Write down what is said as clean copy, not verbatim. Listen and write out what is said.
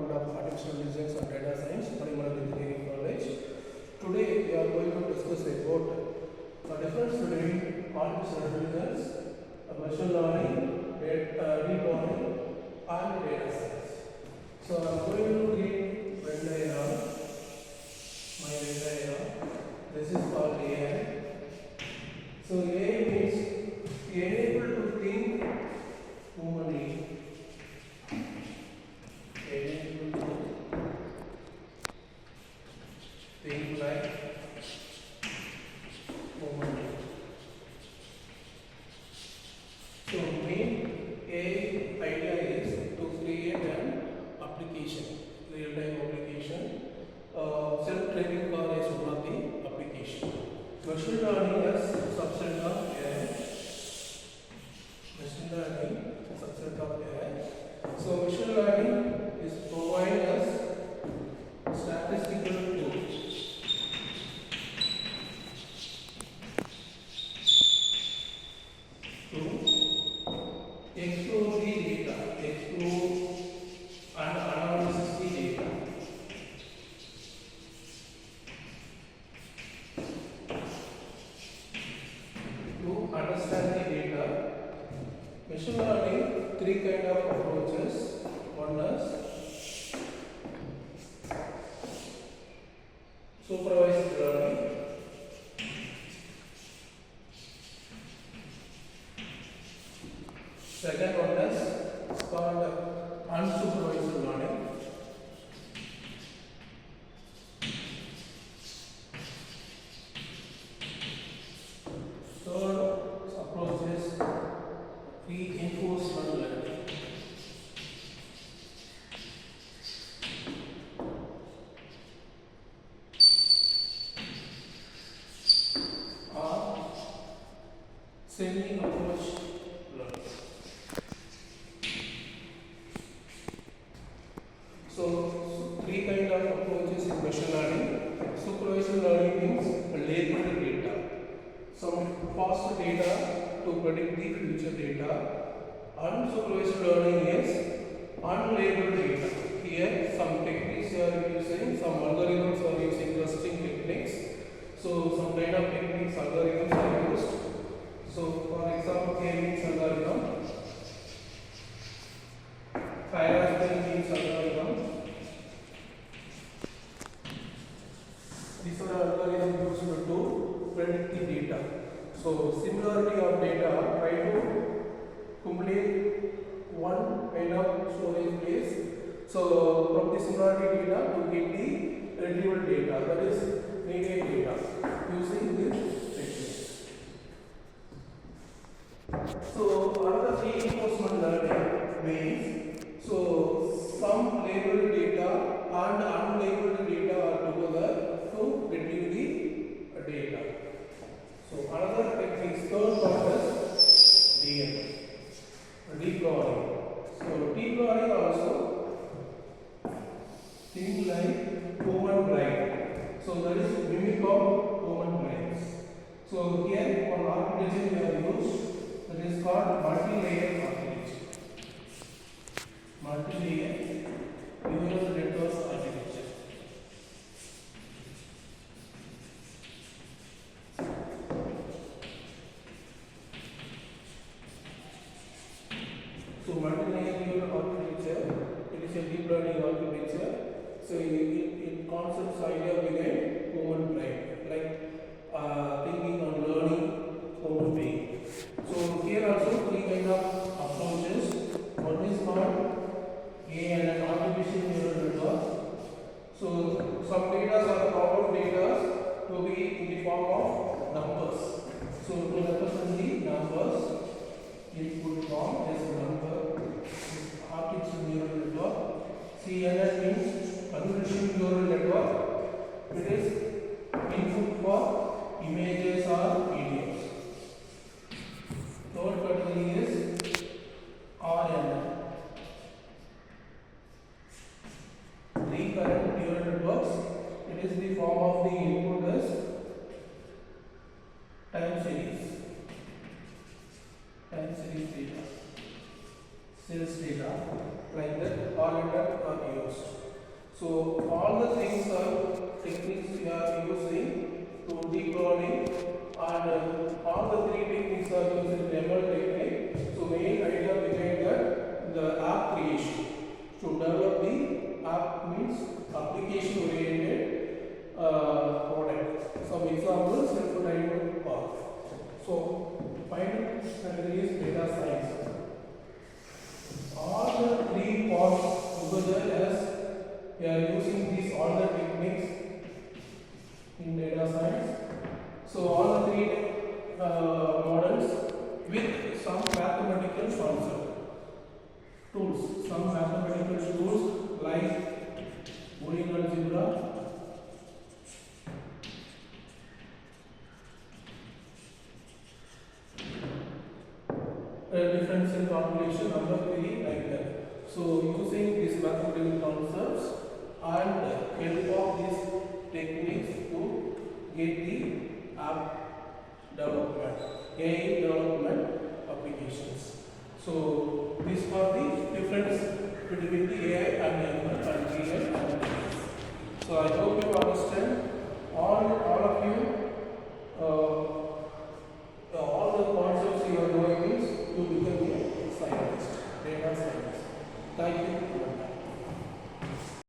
Department of Artificial Intelligence and Data Science, Parimala Engineering College. Today we are going to discuss about the difference between artificial intelligence, machine learning, deep learning, and data science. So I am going to read Venn diagram. My Venn diagram. This is called AI. So AI means able to think humanly. Able to think like humanly. So main AI idea is to create an application, real-time application. Self-driving car is one of the application. Machine learning is subset of AI. Machine learning is subset of AI. So machine learning is provide us statistical tools to explore the data, explore and analyze the data. To understand the data, machine learning three kind of approaches. One is supervised learning. Second one is called unsupervised learning. Third approach is reinforcement learning. Or semi-approach learning. So three kind of approaches in machine learning. Supervised learning means labeled data. Some past data to predict the future data. Unsupervised learning is unlabeled data. Here some techniques are using, some algorithms are using clustering techniques. So some kind of techniques, algorithms are used. So for example, K-means algorithm, hierarchical means algorithm. These are algorithms used to predict the data. So similarity of data, try to complete one kind of storage place. So from the similarity data to get the retrieval data, that is mediate data, using this technique. So another reinforcement learning means, so some labeled data and unlabeled data are together to retrieve the data. So another technique, third one is deep learning. So deep learning also think like human brain. So that is mimic of human brains. So here one architecture we have used, that is called multi-layer architecture. Multi-layer neural network architecture. So multi-layer neural architecture, it is a deep learning architecture. So it concepts idea behind human brain, like thinking and learning human being. So here also three kind of approaches. One is called AI, artificial neural network. So some data are proper data to be in the form of numbers. So to represent the numbers, input form as a number, artificial neural network. CNN means convolutional neural network. It is input for images or videos. Third category is RNN. Recurrent neural networks. It is the form of the input as time series. Time series data. Sales data, like that, all under are used. used. So all the things are techniques we are using to deep learning, and all the three techniques are used in ML technique. So main idea behind that, the app creation. To develop the app means application oriented product. Some examples, self-driving car. So final category is data science. All the three parts together, as we are using these all the techniques in data science. So all the three models with some mathematical concept tools, some mathematical tools like Boolean algebra, differential calculation, number theory, like that. So using these mathematical concepts and help of these techniques to get the